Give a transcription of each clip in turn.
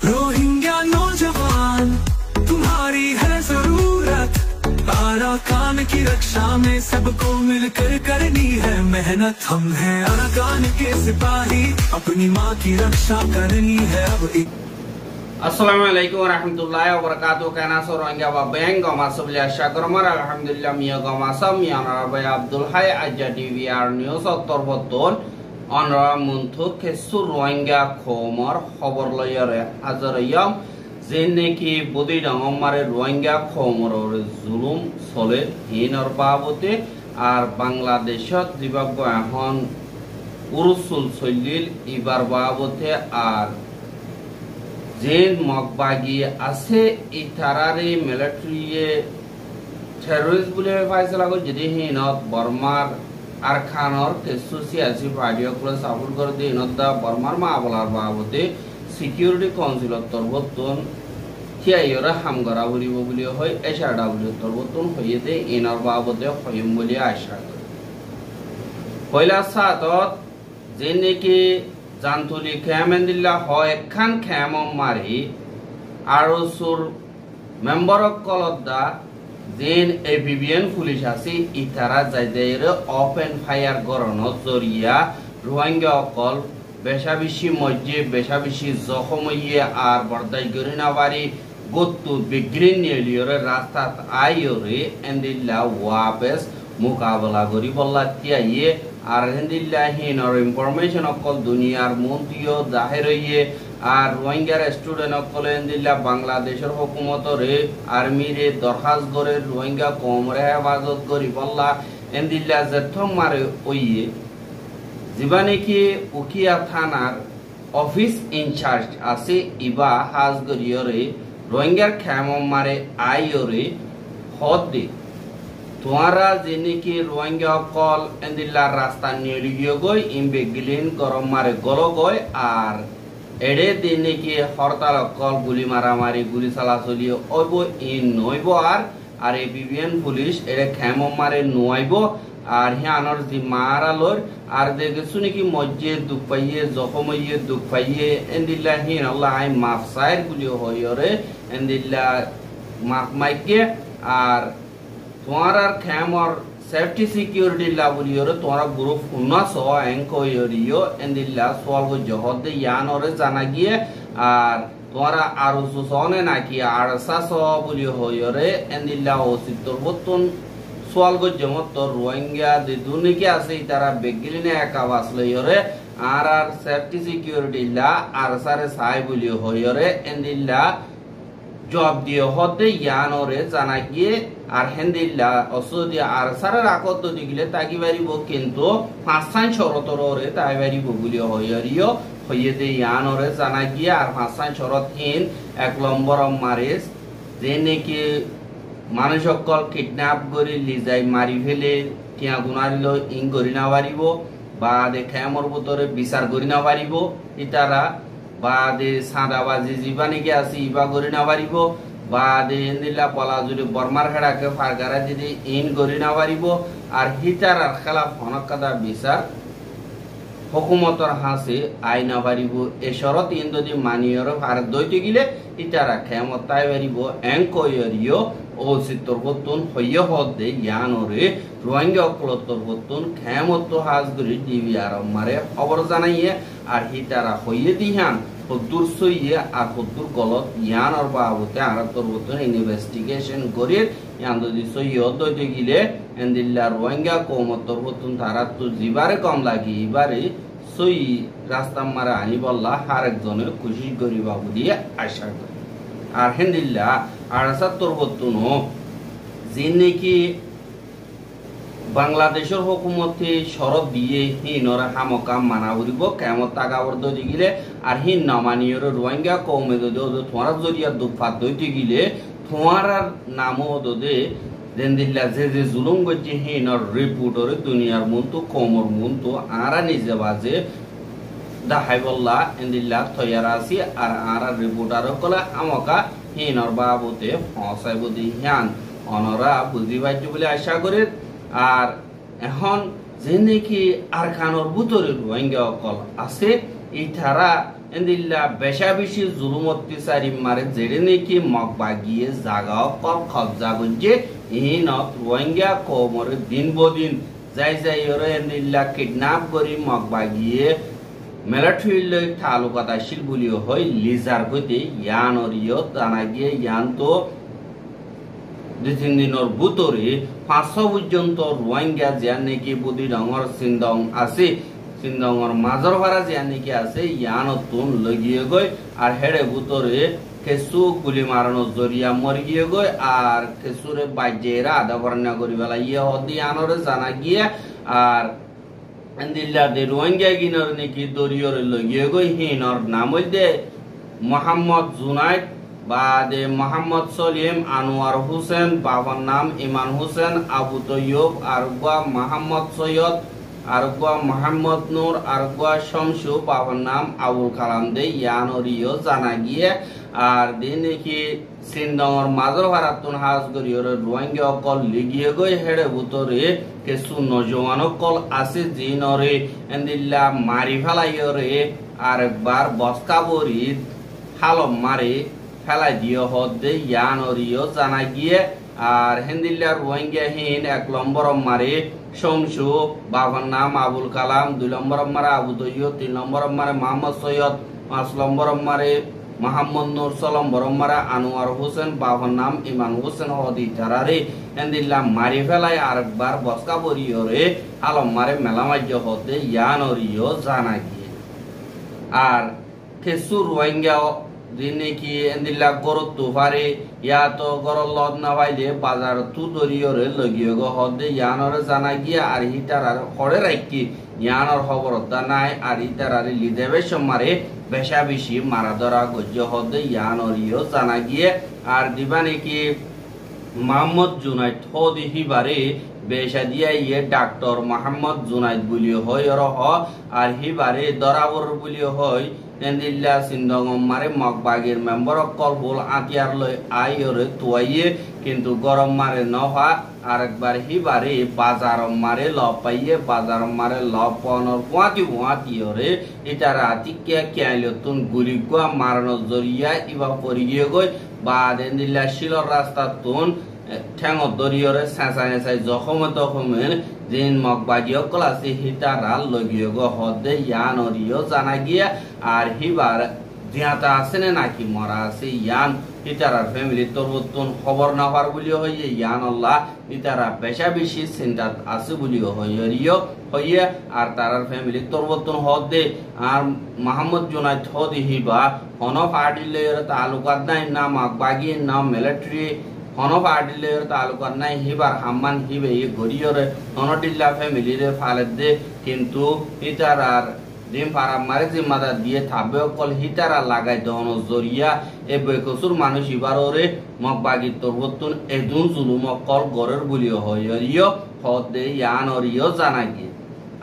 Rohingya नौजवान तुम्हारी है जरूरत, अराकान की रक्षा में सबको मिलकर करनी है मेहनत। हम हैं अराकान के सिपाही, अपनी माँ की रक्षा करनी है अब। Assalamualaikum warahmatullahi wabarakatuh. Kana Rohingya Babeng Goma Sublia Shakromar Alhamdulillah Mia Goma Samia Rabai Abdul Hai Aja DVR News Ottorbotton Onra Muntu Kesu Rohingya Khomar Khobor Loyere Azarayam Zeneki Budi Dangomare Rohingya Khomor Zulum Sole Hinor Babote Ar Bangladeshot Zimbabwe Hon Urusul Solil Ibar Babote Ar जेन मकबागी आसे इतारारे military terrorist बुले फाइसला को जदि ही not बर्मार आरखानर केसुसी आसी पार्टियों को support कर दे नॉट द बर्मार माबलार बाबते सिक्योरिटी काउंसिल तरबतन क्या योरा हम गरा बुरी वो बुले होय ऐसा डाबुले तरबतन होये दे इनर बाबते होयम बुले आशा कर पहला साथत जेने के জানতুলি খেমেন্দিল্লা হয় খান খেমম মারি আৰু সুর মেম্বার কলদা যেন এবিবিএন পুলিশ আছে ইতারা যাইদের ওপেন ফায়ার গরনত জরিয়া রোহিঙ্গা অকল বেশাবিশি মজ্জে বেশাবিশি জখমইয়ে আর বর্দাই গরিনা বাড়ি গত্তু বিগ্রিন নিলিয়রে রাস্তাত আইয়রে এন্দিল্লা ওয়াবেস মুকাবলা করি বল্লা তিয়াইয়ে আর হিন্দিল্লাহীন আর ইনফরমেশন অকল দুনিয়ার মন্ত্রীও জাহের হইয়ে আর রোহিঙ্গার স্টুডেন্ট অকল হিন্দিল্লা বাংলাদেশের হুকুমতরে আর্মিরে দরখাস্ত করে রোহিঙ্গা কমরে হেফাজত করি বল্লা হিন্দিল্লা জেথম মারে ওইয়ে জীবানেকি উকিয়া থানার অফিস ইনচার্জ আছে ইবা হাজগরিয়রে রোহিঙ্গার খেমম মারে আইয়রে হদ দে तुम्हारा जिन्हें की रोहिंग्या कॉल इंदिल्ला रास्ता निलियो गई इम्बेगिलिन गरम मारे गलो गई आर एडे दिने की हड़ताल कॉल गुली मारा मारी गुली साला चलियो ओबो इन नोइबो आर एबीबीएन पुलिस एडे खेमो मारे नोइबो आर हियानर जी मारा लोर आर देखे सुने की मज्जे दुख पाइये जखमइये दुख पाइये इंदिल्ला हिन अल्लाह आई माफ साइड गुली होयोरे इंदिल्ला माफ माइके आर तुम्हारा खेम और सेफ्टी सिक्योरिटी लाबुलियो तुम्हारा ग्रुप उन्ना सो एंको योरियो एंदिल्ला सवाल को जहद दे यान और जाना गिए आर तुम्हारा आरुसु सोने ना कि आरसा सो बुलियो हो योरे एंदिल्ला ओसितोर बतन सवाल को जमत तो रोहिंग्या दे दुने के आसे इतारा बेगिलिने एकावास ले योरे आर सेफ्टी सिक्योरिटी ला आरसा रे साई बुलियो हो योरे एंदिल्ला जॉब दिए होते यान और जाना किए আর হেন্দিল্লা অসুদি আর সারা রাখত তো দিগলে তাকি বাড়িব কিন্তু পাঁচসান শরতর ওরে তাই বাড়িব বলি হইয়ারিও হইয়ে দে ইয়ান ওরে জানা গিয়ে আর পাঁচসান শরত হিন এক নম্বর মারিস যে নাকি মানুষ সকল কিডন্যাপ করে লিজাই মারি ফেলে টিয়া গুনারিল ইং করি না পারিব বা দেখে আমার ভিতরে বিচার করি না পারিব ইতারা বা দে সাদাবাজি জীবানি কে আসি ইবা করি না পারিব বাদে ইন্দিল্লা পলা যদি বর্মার হেড়াকে ফারগারা যদি ইন গরি না পারিব আর হিতার আর খেলাফ হনকাদা বিচার হুকুমতর হাসে আই না পারিব এ শরত ইন যদি মানিয়র আর দইতে গিলে ইতারা খেমত তাই পারিব এঙ্কয়রিও ও সিতর বতুন হইয় হদে ইয়ানরে রোহিঙ্গা অকলতর বতুন খেমত হাজগরি ডিবিআর মারে খবর জানাইয়ে আর হিতারা হইয়ে দিহান হদ্দুর সইয়ে আর হদ্দুর গলত ইয়ান আর বাবুতে আর তরবতন ইনভেস্টিগেশন করে ইয়ান যদি সইয়ে দইতে গিলে এন্দিল্লা রোহিঙ্গা কৌমতর বতুন তারা তো জিবারে কম লাগি এবারে সই রাস্তা মারা আনি বললা আর একজনে খুশি করি বাবু দিয়ে আশা করে আর হেন্দিল্লা আর তরবতন যে নাকি বাংলাদেশের হুকুমতে শরত দিয়ে হিনর হামকাম মানা করিব কেমন টাকাবর দইতে গিলে আর হিন নামানিয়র রোহিঙ্গা কৌমে যদি তোমার জরিয়া দুফাত দইতে গিলে তোমার নামও দে দেন্দিল্লা যে যে জুলুম গজ্জে হিনর রিপোর্টরে দুনিয়ার মন্তু কমর মন্তু আরা নিজে বাজে দাহাই বল্লা এন্দিল্লা তৈয়ার আসি আর আরা রিপোর্টার কলা আমকা হিনর বাবুতে ফসাইব দি হিয়ান অনরা বুঝি পাইছ বলে আশা করে আর এখন যে নাকি আরকানোর ভিতরে রোহিঙ্গা অকল আছে ইতারা এন্দিল্লা বেশা বেশি জুলুম অত্যাচারী মারে যেড়ে নাকি মগবাগিয়ে জাগা কল কবজা গঞ্জে ইহিনত রোহিঙ্গা কমরে দিন বদিন যাই যাই ওরে এন্দিল্লা কিডন্যাপ করি মগবাগিয়ে মিলিটারি লই তালুকাত আসিল বলিও হয় লিজার গতি ইয়ান অরিয় জানা গিয়ে ইয়ান তো 2-3 দিনের ভিতরে 500 পর্যন্ত রোহিঙ্গা যান নাকি বুদি রঙর সিংদং আছে সিংদংর মাজর ভাড়া যান নাকি আছে ইয়ান তুন লগিয়ে গই আর হেড়ে ভিতরে কেসু গুলি মারানো জরিয়া মরি গিয়ে গই আর কেসুরে বাজেরা আদা ভরনা করি বেলা ইয়ে হদি আনরে জানা গিয়ে আর এন্দিল্লা দে রোহিঙ্গা গিনর নাকি দরিয়রে লগিয়ে গই হিনর নাম হইদে মোহাম্মদ জুনাইদ বাদে মোহাম্মদ সলিম আনোয়ার হোসেন বাবার নাম ইমান হোসেন আবু তৈয়ব আরগা মোহাম্মদ সৈয়দ আরগা মোহাম্মদ নূর আরগা শমসু বাবার নাম আবুল কালাম দে ইয়ানরিও জানা গিয়ে আর দিন কি সিন্দংর মাজর ভারাতুন হাজ গরিয়র রোহিঙ্গা অকল লিগিয়ে গই হেড়ে ভিতরে কিছু নজওয়ান অকল আছে জিনরে এন্দিল্লা মারি ফেলাইরে আরেকবার বস্কা বরি হালম মারে ফেলাই দিয়ে হদে ইয়ানরিও জানা গিয়ে আর হেন্দিল্লা রোহিঙ্গা হিন 1 নম্বর মারে শমসু বাবার নাম আবুল কালাম 2 নম্বর মারে আবু তৈয়ব 3 নম্বর মারে মোহাম্মদ সৈয়দ 5 নম্বর মারে মোহাম্মদ নূর 6 নম্বর মারে আনোয়ার হোসেন বাবার নাম ইমান হোসেন হদি তারারে হেন্দিল্লা মারি ফেলাই আরেকবার বস্কা বরিয়রে আলম মারে মেলামাজ্য হদে ইয়ানরিও জানা গিয়ে আর কেসু রোহিঙ্গা দিনে কি এন্দিল্লা গরত তুফারে ইয়া তো গরল লদ না পাইলে বাজার তু দরিয়রে লগিয়ে গো হদে ইয়ানরে জানা গিয়া আর হিটার আর খড়ে রাখি ইয়ানর খবরতা নাই আর হিটার আর লিদেবে সমারে বেশা বেশি মারা ধরা গজ্য হদে ইয়ানরিও জানা গিয়ে আর দিবানে কি মোহাম্মদ জুনাইদ হদি হিবারে বেশা দিয়া ইয়ে ডাক্তার মোহাম্মদ জুনাইদ বলিও হয় রহ আর হিবারে দরাবর বলিও হয় এন্দিল্লা সিন্দং মারে মগবাগের মেম্বার অকল বল আতিয়ার লই আইরে তুয়াইয়ে কিন্তু গরম মারে নহা আরেকবার হিবারে বাজার মারে ল পাইয়ে বাজার মারে ল পনর গুয়াতিওরে এটা রাতিকে ক্যাইলতুন গুলি গুয়া মারানো জরিয়া ইবা পরিয়ে গই বা এন্দিল্লা শিলর রাস্তা তুন ঠ্যাঙ দরিয়রে সাঁচাই সাই জখমে তখমের জিন মগবাগি অকল আছে হিতারা লগিয়ে গো হদে ইয়ানরিও জানা গিয়া আর হিবার জিয়াতা আছে নাকি মরা আছে ইয়ান হিতারার ফ্যামিলি তরবতুন খবর না হওয়ার বলিও হইয়ে ইয়ান আল্লাহ হিতারা বেশা বেশি চিন্তাত আছে বলিও হইয়া হইয়া আর তারার ফ্যামিলি তরবতুন হদে আর মোহাম্মদ জুনাইদ হদি হিবা হন পার্টিলের তালুকাত নাই না মগবাগি না মিলিটারি হনো পার্টিলের তালুকাত নাই হিবার হাম্মান হিবে ই গরিয়রে হনটিল্লা ফ্যামিলিরে ফালেদ দে কিন্তু হিতারার দিন পারা মারে জিম্মাদার দিয়ে থাকবে অকল হিতারা লাগাই দহন জরিয়া এ বেকসুর মানুষ ইবারে মগবাগি তরবতুন এদুন জুলুম অকল গরের বলিও হইয় হদে ইয়ানরিও জানা গিয়ে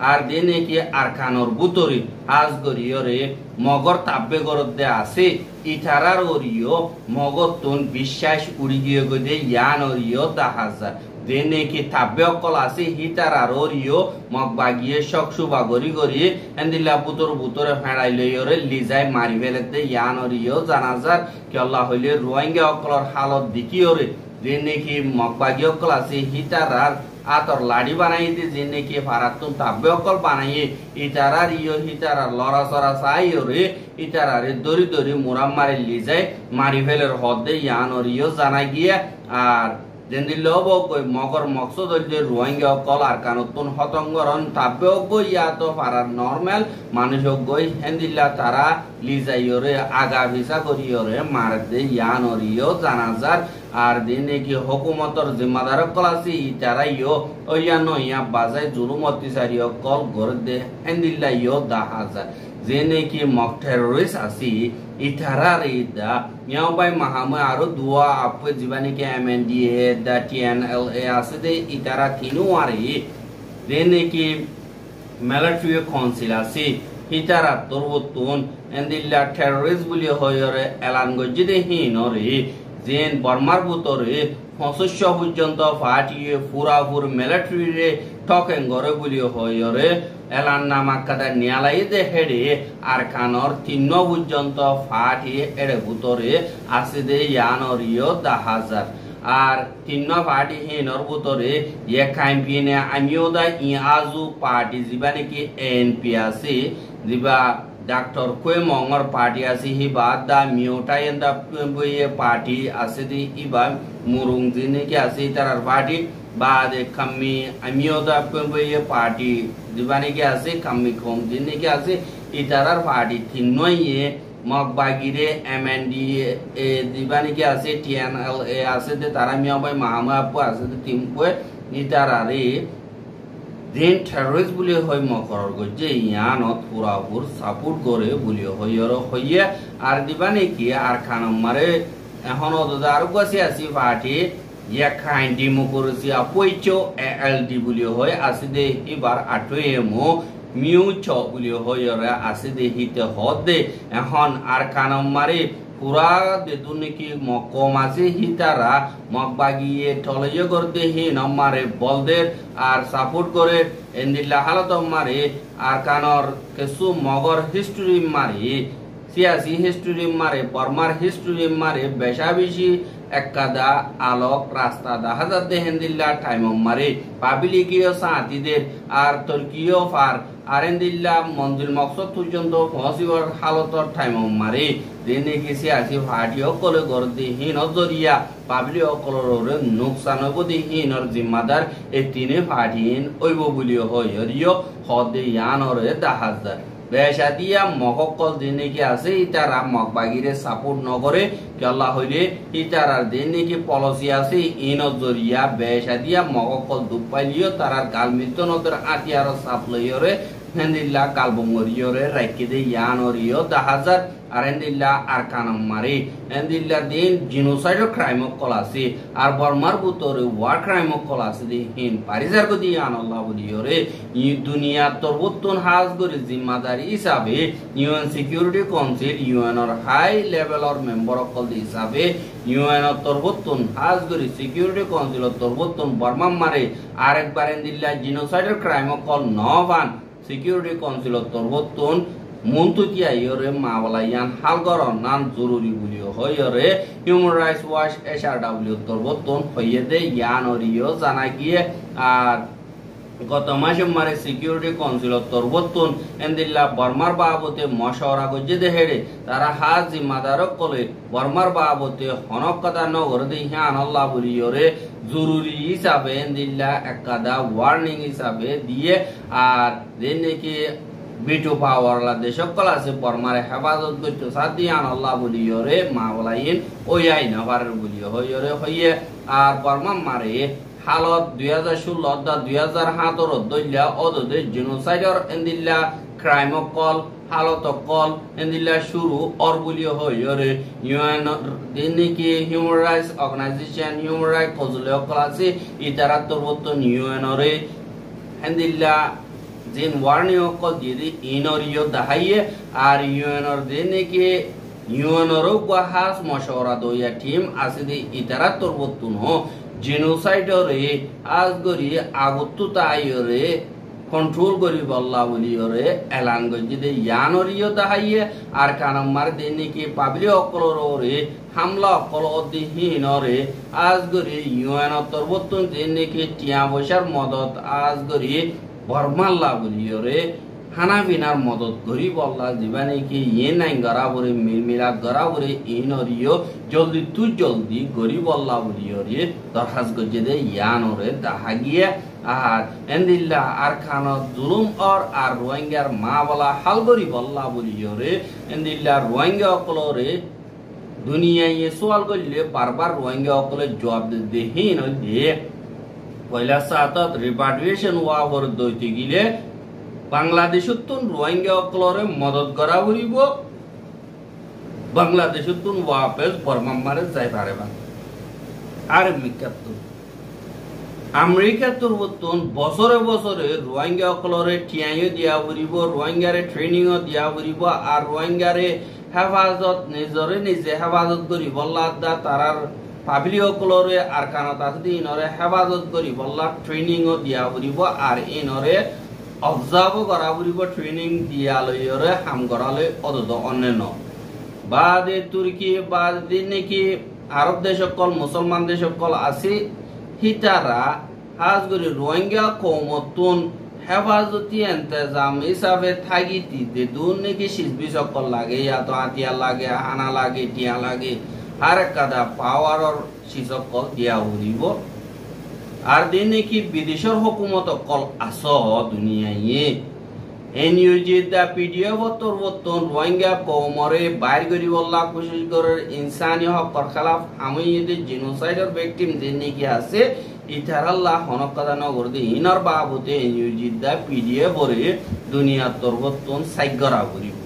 আর দিনে কি আরকানর বুতরি আজ গরিয়রে মগর তাব্বে গরদে আছে ইথারার ওরিও মগতুন বিশ্বাস উড়ি গিয়ে গদে ইয়ানরিও দাহাজা দিনে কি তাব্বে অকল আছে হিতারার ওরিও মগবাগিয়ে শকসুবা গরি গরি এন্দিল্লা বুতর বুতরে ফেড়াই লইরে লিজাই মারি ফেলেতে ইয়ানরিও জানাজার কি আল্লাহ হইলে রোহিঙ্গা অকলর হালত দেখিওরে দিনে কি মগবাগি অকল আছে হিতারার আতর লাড়ি বানাই দি জিনে কি ফারাতুন তাব্বে অকল বানাইয়ে ইতারার ইয়ো হিতারার লড়া সরা চাইও রে ইতারারে দরি দরি মুরাম মারি লিজাই মারি ফেলের হদে ইয়ানরিও জানা গিয়া আর যেন্দিল কই মগর মকসদ হইলে রোহিঙ্গা অকল আর কানতুন হতঙ্গরন তাব্বে গই ইয়া তো ফারার নরমাল মানুষ গই হেন্দিল্লা তারা লিজাইওরে আগা ভিসা করিওরে মার দে ইয়ানরিও জানাজার আর দিনে কি হুকুমতর জিম্মাদার অকল আছে ইতারাইও ওয়ান ইয়া বাজাই জুলুম অত্যাচারী অকল গরে দে হেন্দিল্লা ইয়ো দাহাজার যেনে কি মক টেররিস্ট আছে ইতারার ইদা ইয়াও বাই মাহামে আরো দুয়া আপে জীবানি কে এমএনডিএ দা টিএনএলএ আছে দে ইতারা কিনুয়ারে যেনে কি মিলিটারি কাউন্সিল আছে ইতারা তরবতুন এন্দিল্লা টেররিস্ট বলি হয়রে এলান গজিদে হিনরে যেন বর্মার ভিতরে 65 পর্যন্ত ফাটিয়ে পুরাপুর মিলিটারি রে টকেন গরে বলি হয়রে এলান নামাক্কাদা নিয়ালাই দে হেডে আরকানর 3 পর্যন্ত ফাটি এর ভিতরে আছে দে ইয়ানরিও 10,000 আর 3 পার্টি হিনর ভিতরে ইয়ে কাইম্পিনে আমিও দা আজু পার্টি যিবা নাকি এনপি আছে যিবা ডাক্তার কই মঙ্গর পার্টি আছে হিবা দা মিউটাইন দা পার্টি আছে দি ইবা মুরুং জিনে আছে তার পার্টি বাদে কামি আমিও দা পার্টি যিবা নাকি আছে কামি কম জিনে আছে ইতারার পার্টি 3 মগবাগিরে এমএনডি এ যিবা নাকি আছে টিএনএল এ আছে দে তারা মিয়া ভাই মাহমুদ আপু আছে দে টিমপে ইতারারে দিন টেররিস্ট বলি হয় মকরর গজে ইয়ানত পুরাপুর সাপোর্ট করে বলি হইর হইয়া আর দিবা নাকি আর খানম মারে এখন ওদার গসি আসি পার্টি ইয়া খাইন ডেমোক্রেসি আপইচো এলডি বলি হয় আছে দে এবার আটয়েমো মিউচো বলি হইরে আছে দে হিতে হদে এখন আর খানম মারে পুরা দেদু নাকি মকম আছে হিতারা মগবাগিয়ে টলয়ে করতে হি নমারে বলদের আর সাপোর্ট করে এন্দিল্লা হালত মারে আর কানর কিছু মগর হিস্ট্রি মারি সিয়াসি হিস্ট্রি মারে বর্মার হিস্ট্রি মারে বেশা বেশি একাদা আলোক রাস্তা দেখা যাতে হেন্দিল্লা টাইম মারে পাবলিকীয় সাথীদের আর তুর্কীয় ফার আরেন্দিল্লা মঞ্জিল মকসদ পর্যন্ত পৌঁছিবার হালতর টাইম মারে দিনে কিছু আসি ফাটিও কলে গরদি হীন জরিয়া পাবলিক অকলর নুকসান হবদি হীনর জিম্মাদার এই তিনে ফাটিন ওইব বলিও হইরিও হদে ইয়ানরে 10,000 বেশা দিয়া মককল দিনে কি আছে ইতারা মগবাগিরে সাপোর্ট নকরে কেলা হইলে ইতারার দিনে কি পলিসি আছে ইন জরিয়া বেশা দিয়া মককল দুপাইলিও তারার গাল মৃত্যু নদের আতিয়ার সাপ্লাইরে হেন্দিল্লা কালবঙ্গরিয়রে রাখি দে ইয়ানরিও 10,000 আর হেন্দিল্লা আর কানম মারি হেন্দিল্লা দিন জিনোসাইড ক্রাইম কল আছে আর বর্মার ভিতরে ওয়ার ক্রাইম কল আছে দি হিন পারিজার গদি আনাল্লাহ বলিয়রে ই দুনিয়া তরবতুন হাজ করে জিম্মাদারি হিসাবে ইউএন সিকিউরিটি কাউন্সিল ইউএন এর হাই লেভেলর মেম্বার কল হিসাবে ইউএন এর তরবতুন হাজ করে সিকিউরিটি কাউন্সিল তরবতুন বর্মা মারে আরেকবার হেন্দিল্লা জিনোসাইড ক্রাইম কল নবান সিকিউরিটি কাউন্সিল তরবতুন মন্তুতিয়া ইয়রে মাওলাইয়ান হালগর নান জরুরি বলিও হইরে হিউম্যান রাইটস ওয়াচ এসআরডব্লিউ তরবতন হইয়ে দে ইয়ানরিও জানা গিয়ে আর গত মাসে মারে সিকিউরিটি কাউন্সিল তরবতন এন্দিল্লা বর্মার বাবতে মশওয়ারা গজে দে হেড়ে তারা হাজ জিম্মাদারক কলে বর্মার বাবতে হনকতা নগর দে হিয়ান আল্লাহ বলিয়রে জরুরি হিসাবে এন্দিল্লা একাদা ওয়ার্নিং হিসাবে দিয়ে আর দেনে কি বিটু পাওয়ারলা দেশকল আছে বর্মারে হেফাজত করতে সাদি আন আল্লাহ বলিয়রে মাওলাইন ওই আইনা পারের বলিও হইরে হইয়ে আর বর্মা মারে হালত 2016 দা 2017 দইলা অদদে জেনোসাইডর এন্দিল্লা ক্রাইম কল হালত কল এন্দিল্লা শুরু অর বলিও হইরে ইউএন দিনকি human rights organization human right কজলে কল আছে ইতারা তরবতন ইউএন রে এন্দিল্লা জিন ওয়ার্নিও কল দিয়ে ইনরিও দাহাইয়ে আর ইউএনর দিনে কি ইউএনর গাহাস মশওয়ারা দইয়া টিম আছে দি ইতারা তরবতুন জেনোসাইডরে আজগরি আগত্তু তাইরে কন্ট্রোল করি বল্লা বলিয়রে এলান গজি দে ইয়ানরিও দাহাইয়ে আর কানামার দিনে কি পাবলিক অকলরে হামলা অকল অদিহীনরে আজগরি ইউএন তরবতুন দিনে কি টিয়া বৈশার মদত আজগরি বর্মাল্লা বলিয়রে হানা বিনার মদত করি বল্লা জীবানে কি ইয়ে নাই গরাবরে মিলমিলা গরাবরে ইনরিও জলদি তু জলদি গরি বল্লা বলিয়রে দরখাস গজে দে ইয়ানরে দাহা গিয়ে আর এন্দিল্লা আর খান জুলুম আর রোহিঙ্গার মা বলা হাল গরি বল্লা বলিয়রে এন্দিল্লা রোহিঙ্গা অকলরে দুনিয়ায় সওয়াল করলে বারবার রোহিঙ্গা অকলে জবাব দে হিন দে পয়লা সাতত রিপাট্রিয়েশন ওয়ার দইতে গিলে বাংলাদেশতুন রোহিঙ্গা অকলরে মদত করা হইব বাংলাদেশতুন ওয়াপেস বর্মামারে যাই পারেবা আর আমেরিকা তরবতুন বছরে বছরে রোহিঙ্গা অকলরে টিয়াইও দিয়া হইব রোহিঙ্গারে ট্রেনিংও দিয়া হইব আর রোহিঙ্গারে হেফাজত নিজরে নিজে হেফাজত করি বল্লা তারার পাবলিক অকলরে আর কানত আছে ইনরে হেফাজত করি বল্লা ট্রেনিংও দিয়া হইব আর ইনরে অবজার্ভ করা বুলিব ট্রেনিং দিয়ালয়রে হাম করালে অদত অন্যান্য বাদে তুর্কি বাদে নাকি আরব দেশ সকল মুসলমান দেশ সকল আছে হিতারা হাজগরি রোহিঙ্গা কৌমতুন হেফাজতি ইন্তজাম হিসাবে থাকিতি দে দুন নাকি শিল্পী সকল লাগে তো আতিয়া লাগে হানা লাগে টিয়া লাগে আর কাদা পাওয়ারর শিসকল দিয়া উড়িব আর দিন নাকি বিদেশের হুকুমত কল আস দুনিয়ায় এনইউজিদা পিডিএফ তরবতন রোহিঙ্গা কৌমরে বাইর করিবল্লা কোশিশ করার ইনসানি হকর খেলাফ হামিয়েদের জিনোসাইডের ভিকটিম দিন নাকি আছে ইতারাল্লাহ হনকাদা নগর দি ইনর বাবুতে এনইউজিদা পিডিএফ ওরে দুনিয়া তরবতন সাইগরা করিব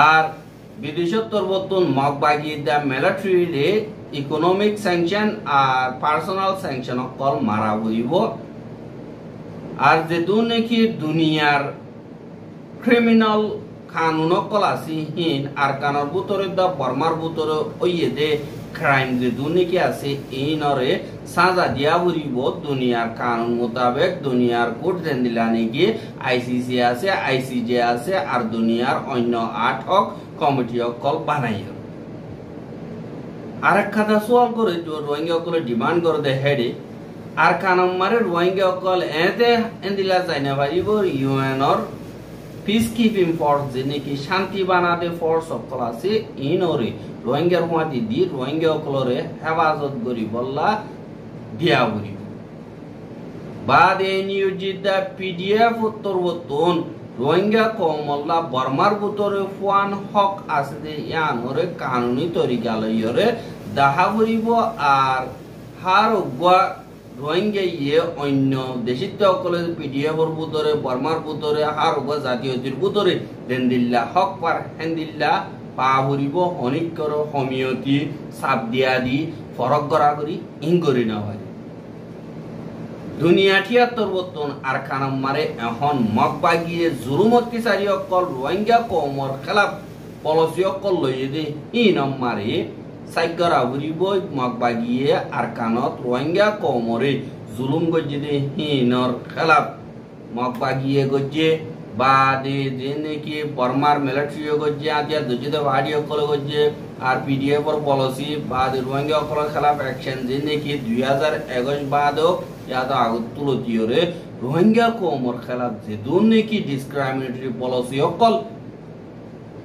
আর বিদেশের তরবতন মগ বাগিদা মিলিটারি ইকোনমিক স্যাংশন আর পার্সোনাল স্যাংশন কল মারা করিব আর যে নাকি দুনিয়ার ক্রিমিনাল কানুন কল আছে হিন আর কানর ভিতরে দা বর্মার ভিতরে ওইয়ে দে ক্রাইম যে নাকি আছে ইনরে সাজা দিয়া বুড়িব দুনিয়ার কানুন মোতাবেক দুনিয়ার কোর্ট দেন দিলা নাকি আইসিসি আছে আইসিজে আছে আর দুনিয়ার অন্য 8 হক কমিটি কল বানাইও আর একটা সোয়াল করে রোহিঙ্গা কল ডিমান্ড করে দে হেডে আর কানম মারে রোহিঙ্গা কল এতে এন্দিলা যাইনা পারিব UN or peace keeping force যে নাকি শান্তি বানাতে ফোর্স সকল আছে ইনরে রোহিঙ্গার হুয়াতি দি রোহিঙ্গা কলরে হেফাজত করি বল্লা দিয়া করি বাদে নিয়োজিত পিডিএফ উত্তরবতন রোহিঙ্গা কমল্লা বর্মার ভিতরে ফুয়ান হক আছে যে ইয়ানরে কানুনি তরিকা লইরে দাহা করিব আর হার উগা রোহিঙ্গা ইয়ে অন্য দেশিত কলেজ পিডিএফ এর ভিতরে বর্মার ভিতরে হার উগা জাতীয়তির ভিতরে দেন্দিল্লা হক পার হেন্দিল্লা পা ভরিব অনেক কর হোমিওতি সাপ দিয়া দি ফরক করা করি ইন করি না হয় দুনিয়া ঠিয়াত্তর বর্তন আর খানাম মারে এখন মগ বাগিয়ে জুরুমত কিসারি অকল রোহিঙ্গা কমর খেলাফ পলিসি অকল লইয়ে দে ইনম মারে সাইগরা ভরিব মগ বাগিয়ে আর কানত রোহিঙ্গা কমরে জুলুম গজ্জে দে হিনর খেলাফ মগ বাগিয়ে গজ্জে বাদে যে নাকি বর্মার মিলিটারি গজ্জে আতিয়া দুজিতে ভাড়ি অকল গজ্জে আর পিডিএফ এর পলিসি বাদে রোহিঙ্গা অকল খেলাফ অ্যাকশন যে নাকি 2021 বাদও यादा तुलतियोरे रोहिंग्या कौमर खिलाफ जे दोनों की डिस्क्रिमिनेटरी पॉलिसी अकल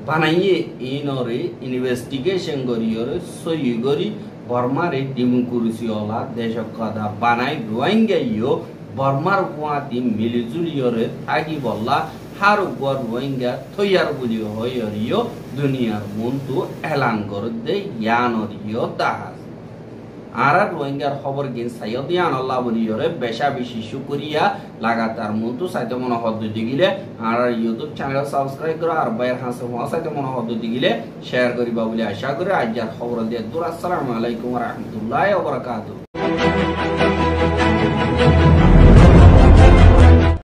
बनाइए इनरे इन्वेस्टिगेशन करियोरे सही करी बर्मारे डेमोक्रेसी वाला देश कदा बनाई रोहिंग्या यो बर्मार गुआती मिलिजुलियोरे ताकि बल्ला हार गुआ रोहिंग्या थयार बुलियो होयरियो दुनियार मुंतु ऐलान कर दे यानरियो ताहा আর রোহিঙ্গার খবর গিন সাইয়দিয়ান আল্লাহ বলিয়রে বেশা বেশি শুকরিয়া লাগাতার মতো সাইতে মনে হদ্দ দিগিলে আর ইউটিউব চ্যানেল সাবস্ক্রাইব করো আর বাইর হাসে ওয়া সাইতে মনে হদ্দ দিগিলে শেয়ার করিবা বলে আশা করি আজকের খবর দিয়ে দূর আসসালামু আলাইকুম ওয়া রাহমাতুল্লাহি ওয়া বারাকাতুহু